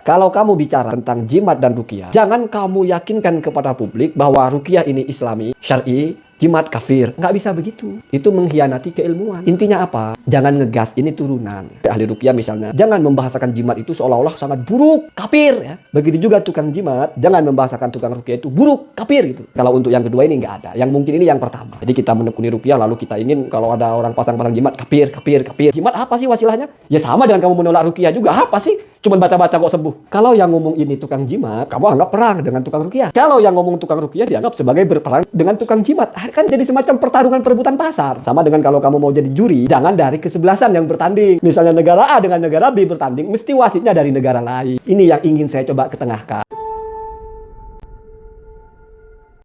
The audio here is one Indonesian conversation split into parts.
Kalau kamu bicara tentang jimat dan ruqyah, jangan kamu yakinkan kepada publik bahwa ruqyah ini islami, syar'i, jimat kafir. Nggak bisa begitu. Itu mengkhianati keilmuan. Intinya apa? Jangan ngegas, ini turunan. Ahli ruqyah misalnya, jangan membahasakan jimat itu seolah-olah sangat buruk, kafir. Ya. Begitu juga tukang jimat, jangan membahasakan tukang ruqyah itu buruk, kafir gitu. Kalau untuk yang kedua ini nggak ada. Yang mungkin ini yang pertama. Jadi kita menekuni ruqyah lalu kita ingin kalau ada orang pasang-pasang jimat, kafir, kafir, kafir. Jimat apa sih wasilahnya? Ya sama dengan kamu menolak ruqyah juga. Apa sih? Cuman baca-baca kok sembuh. Kalau yang ngomong ini tukang jimat, kamu anggap perang dengan tukang ruqyah. Kalau yang ngomong tukang ruqyah dianggap sebagai berperang dengan tukang jimat. Kan jadi semacam pertarungan perebutan pasar. Sama dengan kalau kamu mau jadi juri, jangan dari kesebelasan yang bertanding. Misalnya negara A dengan negara B bertanding, mesti wasitnya dari negara lain. Ini yang ingin saya coba ketengahkan.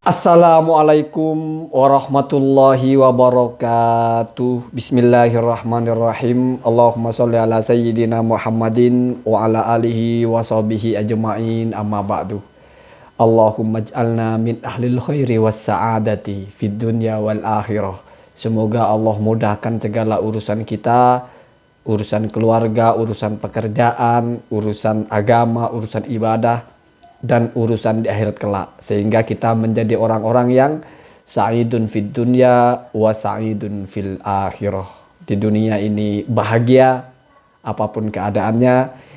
Assalamualaikum warahmatullahi wabarakatuh. Bismillahirrahmanirrahim. Allahumma sholli ala sayyidina Muhammadin wa ala alihi wa sahbihi ajma'in, amma ba'du. Allahumma ij'alna min ahlil khairi was sa'adati fid dunya wal akhirah. Semoga Allah mudahkan segala urusan kita, urusan keluarga, urusan pekerjaan, urusan agama, urusan ibadah, dan urusan di akhirat kelak, sehingga kita menjadi orang-orang yang sa'idun fid dunya wa sa'idun fil akhirah. Di dunia ini bahagia apapun keadaannya,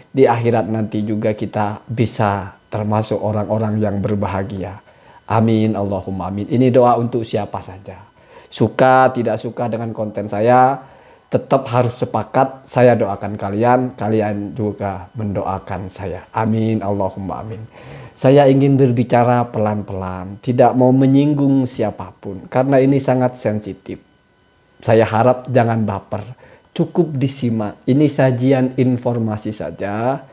di akhirat nanti juga kita bisa termasuk orang-orang yang berbahagia. Amin, Allahumma amin. Ini doa untuk siapa saja. Suka tidak suka dengan konten saya, tetap harus sepakat. Saya doakan kalian, kalian juga mendoakan saya. Amin, Allahumma amin. Saya ingin berbicara pelan-pelan, tidak mau menyinggung siapapun, karena ini sangat sensitif. Saya harap jangan baper, cukup disimak. Ini sajian informasi saja,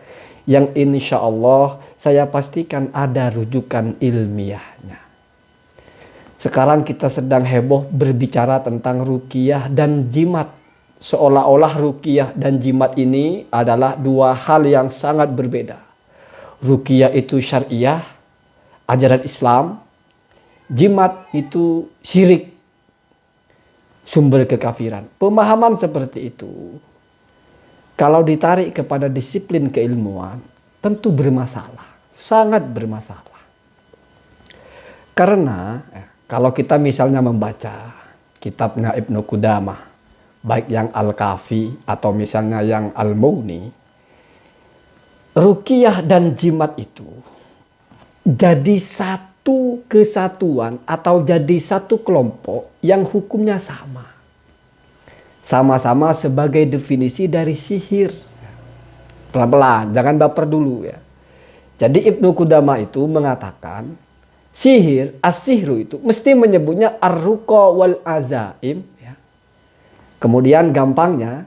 yang insya Allah saya pastikan ada rujukan ilmiahnya. Sekarang kita sedang heboh berbicara tentang ruqyah dan jimat. Seolah-olah ruqyah dan jimat ini adalah dua hal yang sangat berbeda. Ruqyah itu syariah, ajaran Islam. Jimat itu syirik, sumber kekafiran. Pemahaman seperti itu, kalau ditarik kepada disiplin keilmuan, tentu bermasalah, sangat bermasalah. Karena kalau kita misalnya membaca kitabnya Ibnu Qudamah, baik yang Al-Kafi atau misalnya yang Al-Mughni, ruqyah dan jimat itu jadi satu kesatuan atau jadi satu kelompok yang hukumnya sama. Sama-sama sebagai definisi dari sihir. Pelan-pelan, jangan baper dulu ya. Jadi Ibnu Qudamah itu mengatakan sihir, as-sihru itu mesti menyebutnya ar-ruqa wal azaim ya. Kemudian gampangnya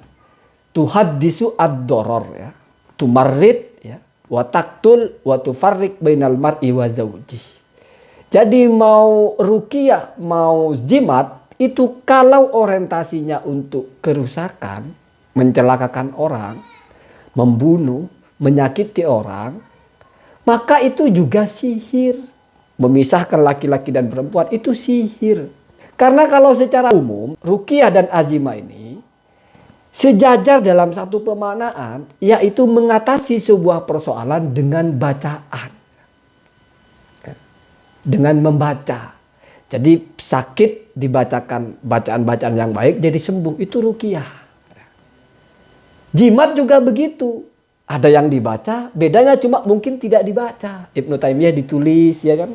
tuhaddisu ad-doror ya. Tumarrid ya, wa taqtul wa tufarriq bainal mar'i wa zawjih. Jadi mau ruqyah, mau jimat itu kalau orientasinya untuk kerusakan, mencelakakan orang, membunuh, menyakiti orang, maka itu juga sihir. Memisahkan laki-laki dan perempuan itu sihir. Karena kalau secara umum ruqyah dan azimah ini sejajar dalam satu pemaknaan, yaitu mengatasi sebuah persoalan dengan bacaan. Dengan membaca. Jadi sakit dibacakan bacaan-bacaan yang baik jadi sembuh. Itu ruqyah. Jimat juga begitu. Ada yang dibaca, bedanya cuma mungkin tidak dibaca. Ibnu Taimiyah ditulis ya kan.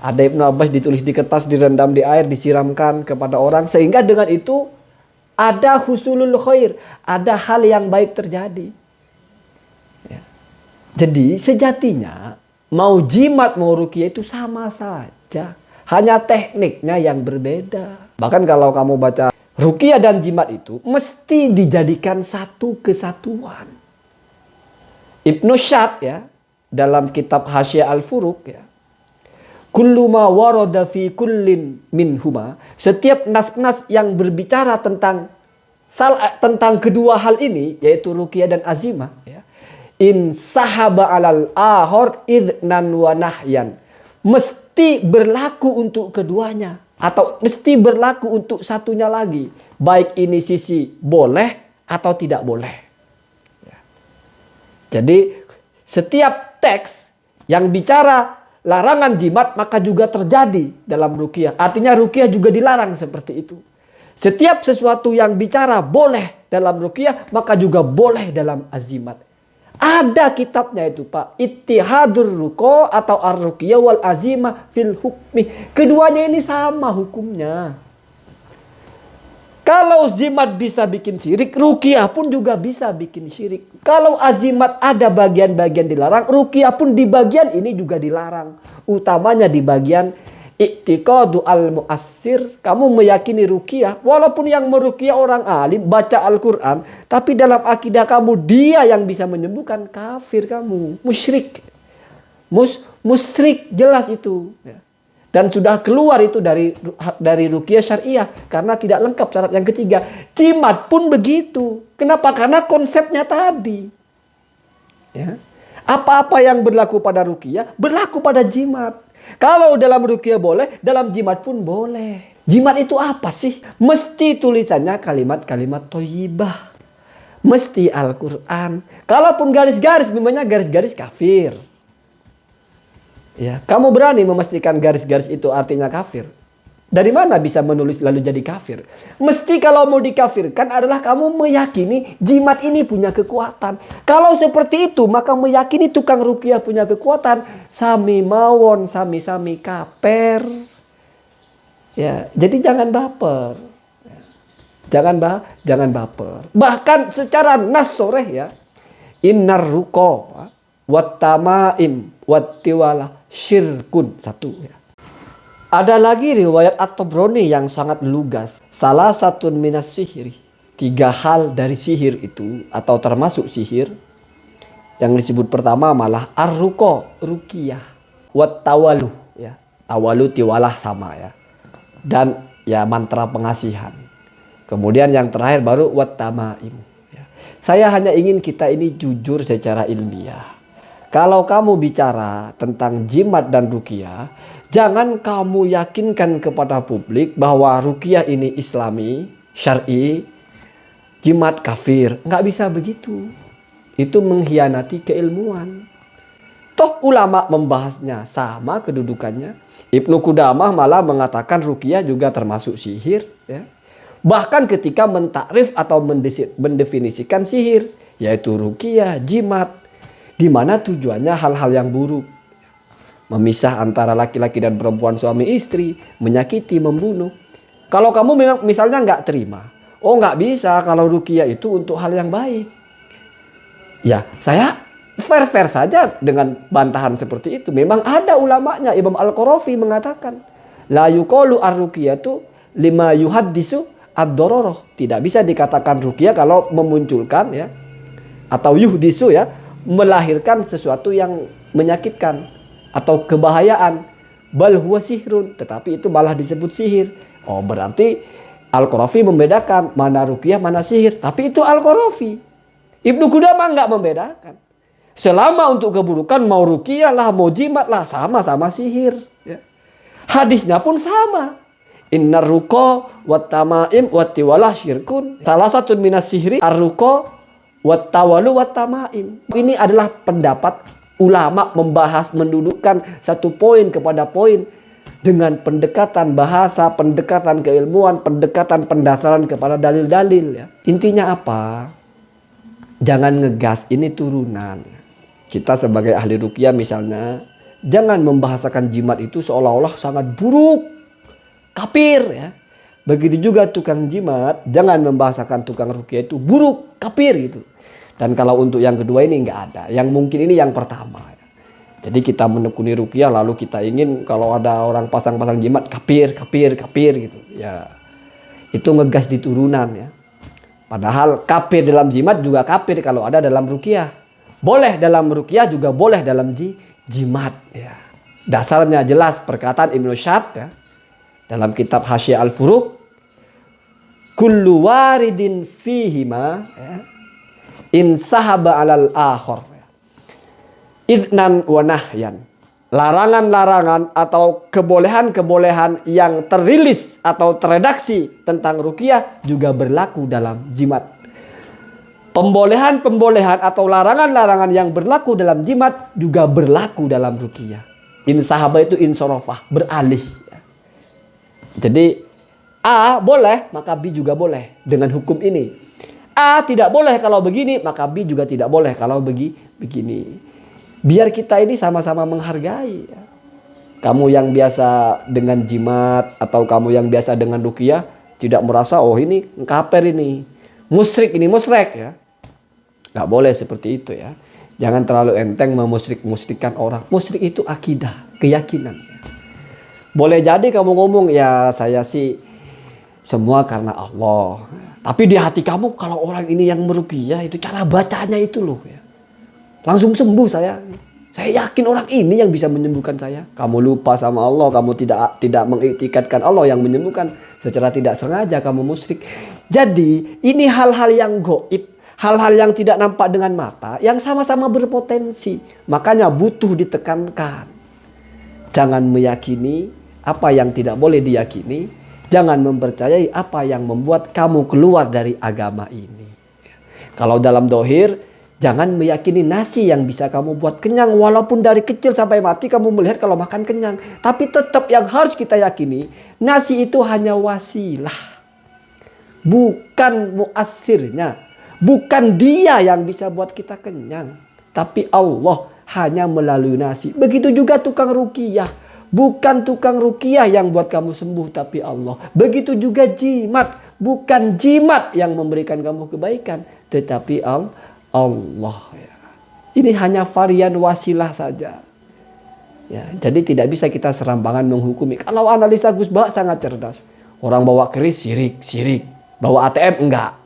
Ada Ibnu Abbas ditulis di kertas, direndam di air, disiramkan kepada orang. Sehingga dengan itu ada husulul khair, ada hal yang baik terjadi. Ya. Jadi sejatinya mau jimat mau ruqyah itu sama saja, hanya tekniknya yang berbeda. Bahkan kalau kamu baca ruqyah dan jimat itu mesti dijadikan satu kesatuan. Ibnu Syad ya dalam kitab Hasyiah Al-Furuq ya, kullu ma warada fi kullin minhuma, setiap nas-nas yang berbicara tentang kedua hal ini, yaitu ruqyah dan azimah ya, in sahaba alal ahor idnan wa nahyan, mesti berlaku untuk keduanya atau mesti berlaku untuk satunya lagi, baik ini sisi boleh atau tidak boleh ya. Jadi Setiap teks yang bicara larangan jimat maka juga terjadi dalam ruqyah. Artinya ruqyah juga dilarang seperti itu. Setiap sesuatu yang bicara boleh dalam ruqyah maka juga boleh dalam azimat. Ada kitabnya itu Pak. Ittihadur ruqa atau ar-ruqyah wal azimah fil hukmi. Keduanya ini sama hukumnya. Kalau zimat bisa bikin syirik, ruqyah pun juga bisa bikin syirik. Kalau azimat ada bagian-bagian dilarang, ruqyah pun di bagian ini juga dilarang. Utamanya di bagian i'tiqadu al-mu'assir. Kamu meyakini ruqyah, walaupun yang meruqyah orang alim, baca Al-Quran, tapi dalam akidah kamu dia yang bisa menyembuhkan, kafir kamu, musyrik. Musyrik jelas itu. Dan sudah keluar itu dari ruqyah syariah karena tidak lengkap syarat yang ketiga. Jimat pun begitu. Kenapa? Karena konsepnya tadi. Ya. Apa-apa yang berlaku pada ruqyah berlaku pada jimat. Kalau dalam ruqyah boleh, dalam jimat pun boleh. Jimat itu apa sih? Mesti tulisannya kalimat-kalimat thayyibah. Mesti Al-Quran. Kalaupun garis-garis, memangnya garis-garis kafir. Ya, kamu berani memastikan garis-garis itu artinya kafir? Dari mana bisa menulis lalu jadi kafir? Mesti kalau mau dikafirkan adalah kamu meyakini jimat ini punya kekuatan. Kalau seperti itu maka meyakini tukang ruqyah punya kekuatan. Sami mawon, sami-sami kaper. Ya, jadi jangan baper. Jangan baper. Bahkan secara nas soreh ya. Innar ruqa wat tamaim wat tiwala syirkun. Satu ya. Ada lagi riwayat At-Tabrani yang sangat lugas. Salah satu minas sihri. 3 hal dari sihir itu atau termasuk sihir. Yang disebut pertama malah ar-ruqa, ruqyah. Wat tawalu ya. Tawalu tiwalah sama ya. Dan ya mantra pengasihan. Kemudian yang terakhir baru wat tamaim ya. Saya hanya ingin kita ini jujur secara ilmiah. Kalau kamu bicara tentang jimat dan ruqyah, jangan kamu yakinkan kepada publik bahwa ruqyah ini islami, syar'i, jimat kafir. Nggak bisa begitu. Itu mengkhianati keilmuan. Toh ulama membahasnya sama kedudukannya. Ibnu Qudamah malah mengatakan ruqyah juga termasuk sihir. Ya. Bahkan ketika mentakrif atau mendefinisikan sihir, yaitu ruqyah, jimat. Di mana tujuannya hal-hal yang buruk. Memisah antara laki-laki dan perempuan suami istri. Menyakiti, membunuh. Kalau kamu misalnya nggak terima. Oh nggak bisa kalau ruqyah itu untuk hal yang baik. Ya saya fair-fair saja dengan bantahan seperti itu. Memang ada ulamanya. Imam Al-Qarafi mengatakan. La yuqalu ar-ruqyatu lima yuhaddisu ad-dororoh. Tidak bisa dikatakan ruqyah kalau memunculkan ya. Atau yuhdisu ya. Melahirkan sesuatu yang menyakitkan atau kebahayaan. Bal huwa sihrun, tetapi itu malah disebut sihir. Oh berarti Al-Qarafi membedakan mana ruqyah mana sihir. Tapi itu Al-Qarafi. Ibnu Qudamah enggak membedakan. Selama untuk keburukan mau ruqyah lah mau jimat lah sama-sama sihir ya. Hadisnya pun sama. Innar ruqa wat tamaim wat tiwalah syirkun. Salah satu minas sihri ar-ruqa wat tawalu wat tamaim. Ini adalah pendapat ulama membahas mendudukkan satu poin kepada poin dengan pendekatan bahasa, pendekatan keilmuan, pendekatan pendasaran kepada dalil-dalil ya. Intinya apa? Jangan ngegas, ini turunan. Kita sebagai ahli ruqyah misalnya, jangan membahasakan jimat itu seolah-olah sangat buruk, kafir ya. Begitu juga tukang jimat, jangan membahasakan tukang ruqyah itu buruk, kafir gitu. Dan kalau untuk yang kedua ini nggak ada. Yang mungkin ini yang pertama. Jadi kita menekuni ruqyah lalu kita ingin kalau ada orang pasang-pasang jimat kafir gitu. Ya itu ngegas di turunan ya. Padahal kafir dalam jimat juga kafir kalau ada dalam ruqyah. Boleh dalam ruqyah juga boleh dalam jimat ya. Dasarnya jelas perkataan Ibnu Syad ya. Dalam kitab Hasyiah Al-Furuq. Kullu waridin fihima ya. In sahaba alal akhor. Iznan wa nahyan. Larangan-larangan atau kebolehan-kebolehan yang terilis atau terredaksi tentang ruqyah juga berlaku dalam jimat. Pembolehan-pembolehan atau larangan-larangan yang berlaku dalam jimat juga berlaku dalam ruqyah. Insahaba itu insorofah, beralih. Jadi A boleh, maka B juga boleh dengan hukum ini. A tidak boleh kalau begini, maka B juga tidak boleh kalau begini. Biar kita ini sama-sama menghargai. Kamu yang biasa dengan jimat atau kamu yang biasa dengan ruqyah tidak merasa oh ini kafir ini, musyrik ini musyrik ya. Gak boleh seperti itu ya. Jangan terlalu enteng memusyrik-musyrikkan orang. Musyrik itu akidah, keyakinan. Boleh jadi kamu ngomong ya saya sih semua karena Allah. Tapi di hati kamu kalau orang ini yang meruqyah itu cara bacanya itu loh ya. Langsung sembuh saya. Saya yakin orang ini yang bisa menyembuhkan saya. Kamu lupa sama Allah, kamu tidak mengiktikadkan Allah yang menyembuhkan. Secara tidak sengaja kamu musyrik. Jadi ini hal-hal yang gaib, hal-hal yang tidak nampak dengan mata, yang sama-sama berpotensi. Makanya butuh ditekankan. Jangan meyakini apa yang tidak boleh diyakini. Jangan mempercayai apa yang membuat kamu keluar dari agama ini. Kalau dalam dohir, jangan meyakini nasi yang bisa kamu buat kenyang. Walaupun dari kecil sampai mati kamu melihat kalau makan kenyang. Tapi tetap yang harus kita yakini, nasi itu hanya wasilah. Bukan muasirnya. Bukan dia yang bisa buat kita kenyang. Tapi Allah hanya melalui nasi. Begitu juga tukang ruqyah. Bukan tukang ruqyah yang buat kamu sembuh, tapi Allah. Begitu juga jimat. Bukan jimat yang memberikan kamu kebaikan, tetapi Allah. Ya. Ini hanya varian wasilah saja. Ya, jadi tidak bisa kita serampangan menghukumi. Kalau analisa Gus Bah sangat cerdas. Orang bawa keris sirik. Bawa ATM enggak.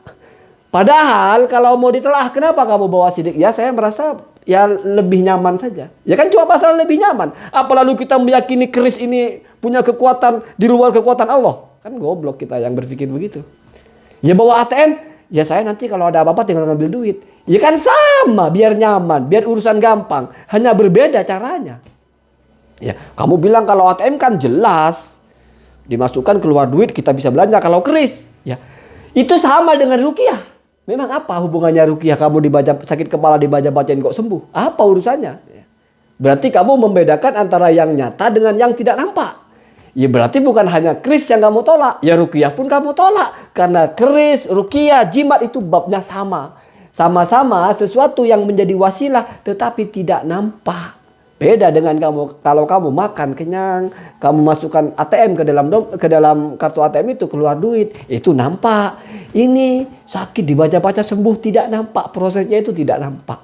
Padahal kalau mau ditelaah kenapa kamu bawa sidik? Ya saya merasa ya lebih nyaman saja. Ya kan cuma pasal lebih nyaman. Apa lalu kita meyakini keris ini punya kekuatan di luar kekuatan Allah? Kan goblok kita yang berpikir begitu. Ya bawa ATM, ya saya nanti kalau ada apa-apa tinggal ngambil duit. Ya kan sama, biar nyaman, biar urusan gampang. Hanya berbeda caranya. Ya, kamu bilang kalau ATM kan jelas. Dimasukkan keluar duit kita bisa belanja. Kalau keris, ya itu sama dengan ruqyah. Memang apa hubungannya ruqyah kamu sakit kepala dibaca-bacain kok sembuh? Apa urusannya? Berarti kamu membedakan antara yang nyata dengan yang tidak nampak. Ya berarti bukan hanya keris yang kamu tolak. Ya ruqyah pun kamu tolak. Karena keris, ruqyah, jimat itu babnya sama. Sama-sama sesuatu yang menjadi wasilah tetapi tidak nampak. Beda dengan kamu, kalau kamu makan kenyang, kamu masukkan ATM ke dalam kartu ATM itu keluar duit, itu nampak. Ini sakit dibaca-baca sembuh tidak nampak, prosesnya itu tidak nampak.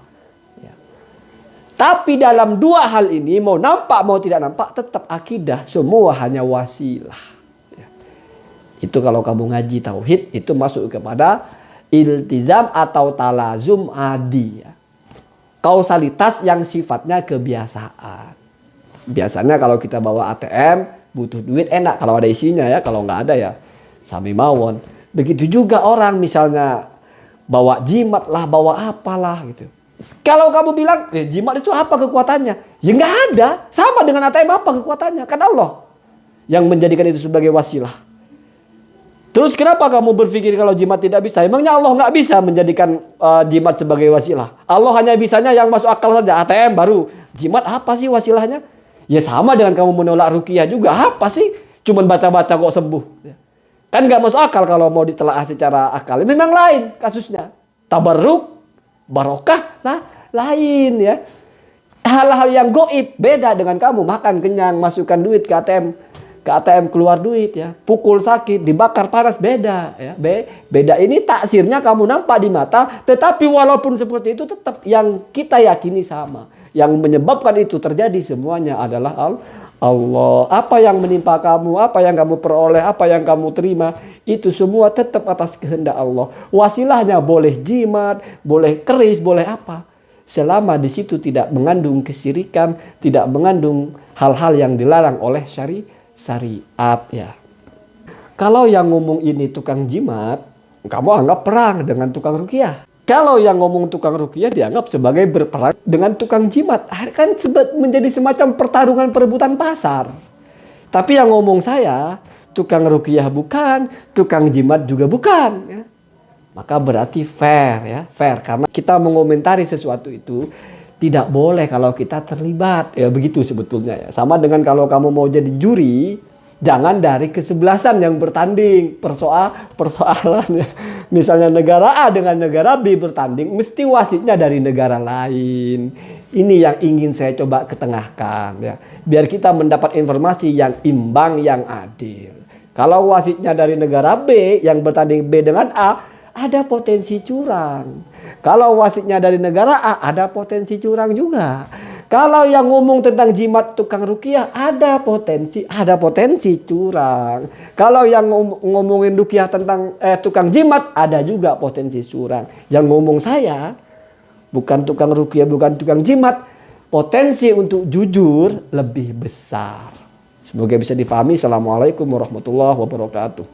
Ya. Tapi dalam dua hal ini mau nampak mau tidak nampak tetap akidah, semua hanya wasilah. Ya. Itu kalau kamu ngaji tauhid itu masuk kepada iltizam atau talazum adi. Ya. Kausalitas yang sifatnya kebiasaan. Biasanya kalau kita bawa ATM butuh duit enak kalau ada isinya ya. Kalau nggak ada ya sami mawon. Begitu juga orang misalnya bawa jimat lah, bawa apalah gitu. Kalau kamu bilang jimat itu apa kekuatannya? Ya nggak ada. Sama dengan ATM apa kekuatannya? Kan Allah yang menjadikan itu sebagai wasilah. Terus kenapa kamu berpikir kalau jimat tidak bisa? Emangnya Allah nggak bisa menjadikan jimat sebagai wasilah? Allah hanya bisanya yang masuk akal saja. ATM baru. Jimat apa sih wasilahnya? Ya sama dengan kamu menolak ruqyah juga. Apa sih? Cuman baca-baca kok sembuh. Kan nggak masuk akal kalau mau ditelaah secara akal. Memang lain kasusnya. Tabarruk, barokah, lain ya. Hal-hal yang gaib beda dengan kamu makan kenyang, masukkan duit ke ATM keluar duit ya, pukul sakit, dibakar panas beda ya. Beda ini taksirnya kamu nampak di mata, tetapi walaupun seperti itu tetap yang kita yakini sama. Yang menyebabkan itu terjadi semuanya adalah Allah. Apa yang menimpa kamu, apa yang kamu peroleh, apa yang kamu terima, itu semua tetap atas kehendak Allah. Wasilahnya boleh jimat, boleh keris, boleh apa. Selama di situ tidak mengandung kesyirikan, tidak mengandung hal-hal yang dilarang oleh syariat ya. Kalau yang ngomong ini tukang jimat, kamu anggap perang dengan tukang ruqyah. Kalau yang ngomong tukang ruqyah dianggap sebagai berperang dengan tukang jimat. Kan menjadi semacam pertarungan perebutan pasar. Tapi yang ngomong saya, tukang ruqyah bukan, tukang jimat juga bukan. Ya. maka berarti fair ya, fair. Karena kita mengomentari sesuatu itu tidak boleh kalau kita terlibat. Ya begitu sebetulnya ya. Sama dengan kalau kamu mau jadi juri, jangan dari kesebelasan yang bertanding. Persoalannya. Misalnya negara A dengan negara B bertanding, mesti wasitnya dari negara lain. Ini yang ingin saya coba ketengahkan ya. Biar kita mendapat informasi yang imbang, yang adil. Kalau wasitnya dari negara B yang bertanding B dengan A, ada potensi curang. Kalau wasitnya dari negara A, ada potensi curang juga. Kalau yang ngomong tentang jimat tukang ruqyah, ada potensi curang. Kalau yang ngomongin ruqyah tentang tukang jimat, ada juga potensi curang. Yang ngomong saya bukan tukang ruqyah, bukan tukang jimat, potensi untuk jujur lebih besar. Semoga bisa difahami. Assalamualaikum warahmatullahi wabarakatuh.